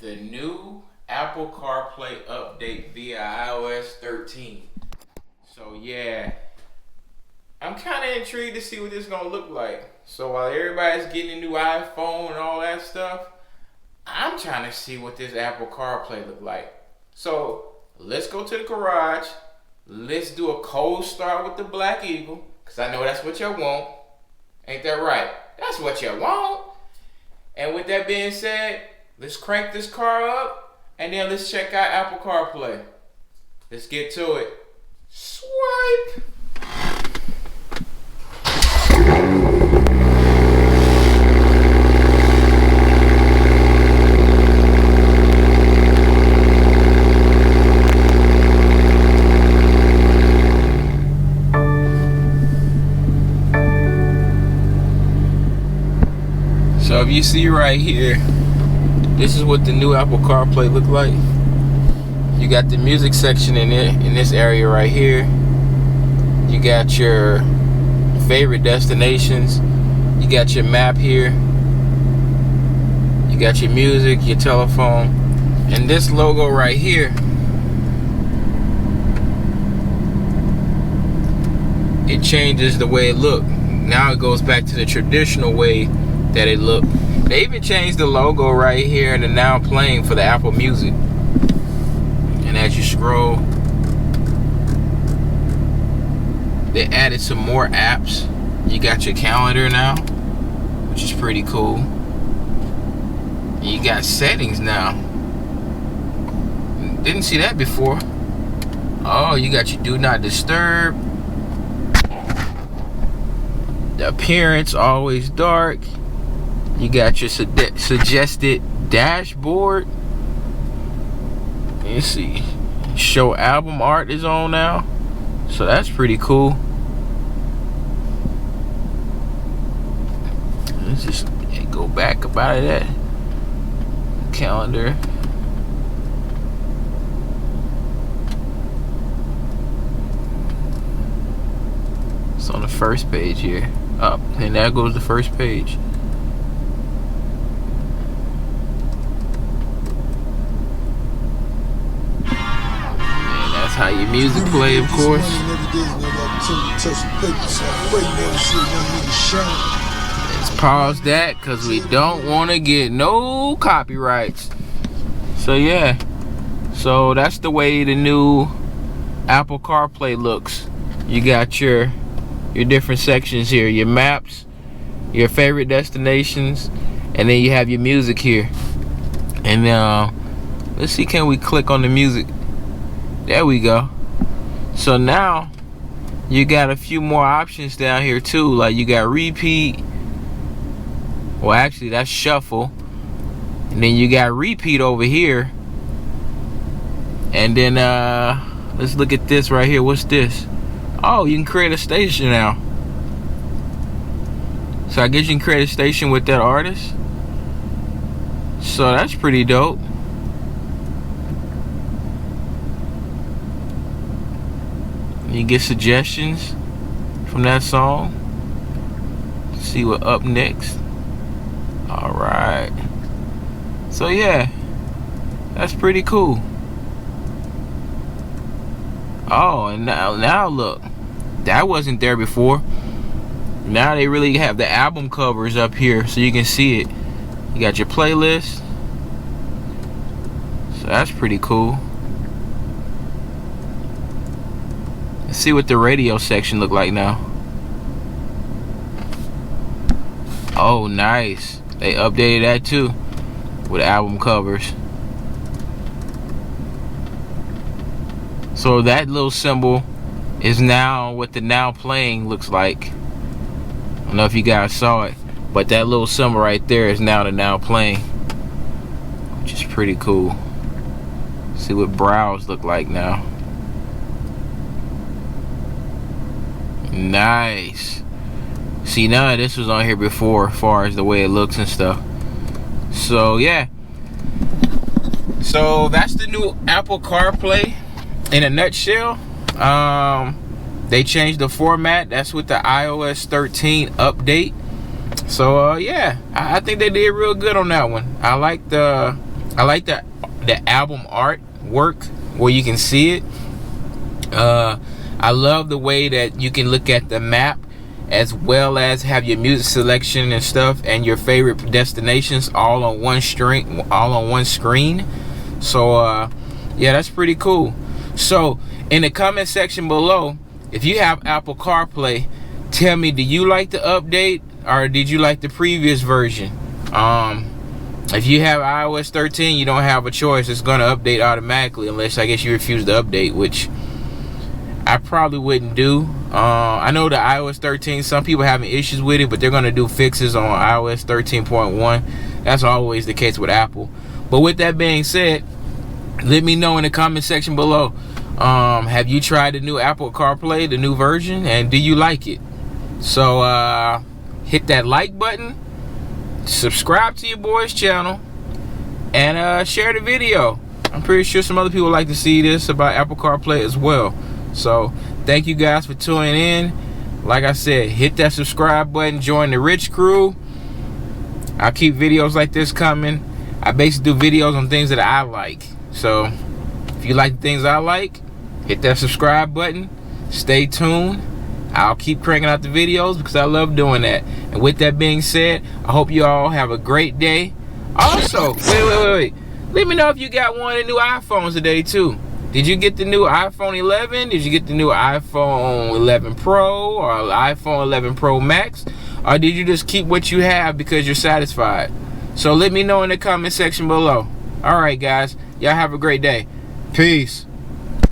the new Apple CarPlay update via iOS 13. So yeah, I'm kind of intrigued to see what this is gonna look like. So while everybody's getting a new iPhone and all that stuff, I'm trying to see what this Apple CarPlay look like. So let's go to the garage. Let's do a cold start with the Black Eagle, because I know that's what you want. Ain't that right? That's what you want. And with that being said, let's crank this car up, and then let's check out Apple CarPlay. Let's get to it. Swipe. So if you see right here, this is what the new Apple CarPlay look like. You got the music section in it, in this area right here. You got your favorite destinations. You got your map here. You got your music, your telephone, and this logo right here. It changes the way it look. Now it goes back to the traditional way that it looked. They even changed the logo right here and the now playing for the Apple Music. And as you scroll, they added some more apps. You got your calendar now, which is pretty cool. And you got settings now. Didn't see that before. Oh, you got your do not disturb. The appearance always dark. You got your suggested dashboard. You see, show album art is on now, so that's pretty cool. Let's just go back about that calendar. It's on the first page here. Up, and there goes the first page. How your music play, of course. Let's pause that because we don't want to get no copyrights. So yeah, so that's the way the new Apple CarPlay looks. You got your different sections here, your maps, your favorite destinations, and then you have your music here. And let's see, can we click on the music? There we go. So now you got a few more options down here too. Like you got repeat. Well, actually that's shuffle. And then you got repeat over here. And then let's look at this right here. What's this? Oh, you can create a station now. So I guess you can create a station with that artist. So that's pretty dope. You get suggestions from that song. See what up next. Alright. So yeah, that's pretty cool. Oh, and now look. That wasn't there before. Now they really have the album covers up here so you can see it. You got your playlist. So that's pretty cool. See what the radio section look like now. Oh, nice. They updated that too with album covers. So that little symbol is now what the now playing looks like. I don't know if you guys saw it, but that little symbol right there is now the now playing, which is pretty cool. See what browse look like now. Nice. See, none of this was on here before as far as the way it looks and stuff. So yeah, so that's the new Apple CarPlay in a nutshell. They changed the format. That's with the iOS 13 update. So yeah, I think they did real good on that one. I like the I like the album art work where you can see it. I love the way that you can look at the map as well as have your music selection and stuff and your favorite destinations all on one screen. So yeah, that's pretty cool. So in the comment section below, if you have Apple CarPlay, tell me, do you like the update or did you like the previous version? If you have iOS 13, you don't have a choice. It's going to update automatically unless I guess you refuse to update, which I probably wouldn't do. I know the iOS 13, some people having issues with it, but they're going to do fixes on iOS 13.1. That's always the case with Apple. But with that being said, let me know in the comment section below. Have you tried the new Apple CarPlay, the new version, and do you like it? So hit that like button, subscribe to your boy's channel, and share the video. I'm pretty sure some other people like to see this about Apple CarPlay as well. So thank you guys for tuning in. Like I said, hit that subscribe button, join the rich crew. I'll keep videos like this coming. I basically do videos on things that I like. So if you like the things I like, hit that subscribe button. Stay tuned. I'll keep cranking out the videos because I love doing that. And with that being said, I hope you all have a great day. Also, wait. Let me know if you got one of the new iPhones today too. Did you get the new iPhone 11? Did you get the new iPhone 11 Pro or iPhone 11 Pro Max? Or did you just keep what you have because you're satisfied? So let me know in the comment section below. Alright guys, y'all have a great day. Peace.